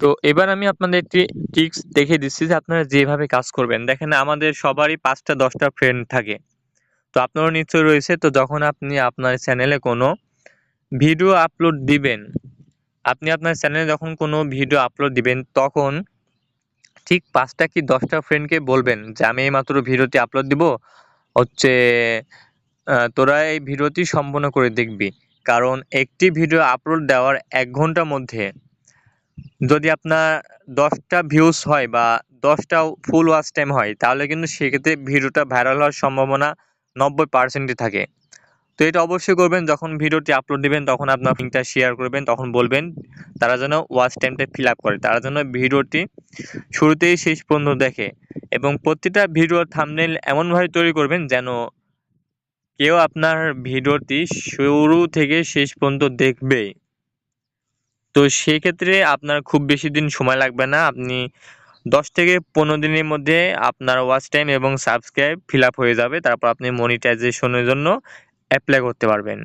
তো এবার আমি আপনাদের একটি ট্রিক্স দেখিয়ে দিচ্ছি যে আপনারা যেভাবে কাজ করবেন। দেখেন আমাদের সবারই ৫ টা ১০ টা ফ্রেন্ড থাকে। তো আপনারও নিশ্চয়ই রয়েছে। তো যখন আপনি আপনার চ্যানেলে কোনো ভিডিও আপলোড দিবেন, আপনি আপনার চ্যানেলে যখন কোনো ভিডিও আপলোড দিবেন তখন ঠিক ৫ টা কি ১০ টা ফ্রেন্ডকে বলবেন যে, "আমি এইমাত্র ভিডিওটি আপলোড দিব। হচ্ছে তোরা এই ভিডিওটি সম্পূর্ণ করে দেখবি।" কারণ একটি ভিডিও আপলোড দেওয়ার ১ ঘন্টার মধ্যে যদি আপনার ১০ টা ভিউজ হয় বা ১০ টা ফুল ওয়াচ টাইম হয়, তাহলে কিন্তু সেক্ষেত্রে ভিডিওটা ভাইরাল হওয়ার সম্ভাবনা ৯০% ই থাকে। তো এটা অবশ্যই করবেন যখন ভিডিওটি আপলোড দিবেন তখন আপনার লিঙ্কটা শেয়ার করবেন, তখন বলবেন তারা যেন ওয়াচ টাইমটা ফিল আপ করে। তারা যেন ভিডিওটি শুরুতেই শেষ পর্যন্ত দেখে এবং প্রতিটা ভিডিওর থাম্বনেইল এমনভাবে তৈরি করবেন যেন কেউ আপনার ভিডিওটি শুরু থেকে শেষ পর্যন্ত দেখবেই। তো সেক্ষেত্রে আপনার খুব বেশি দিন সময় লাগবে না। আপনি ১০ থেকে ১৫ দিনের মধ্যে আপনার ওয়াচ টাইম এবং সাবস্ক্রাইব ফিল আপ হয়ে যাবে। তারপর আপনি মনিটাইজেশন এর জন্য এপ্লাই করতে পারবেন।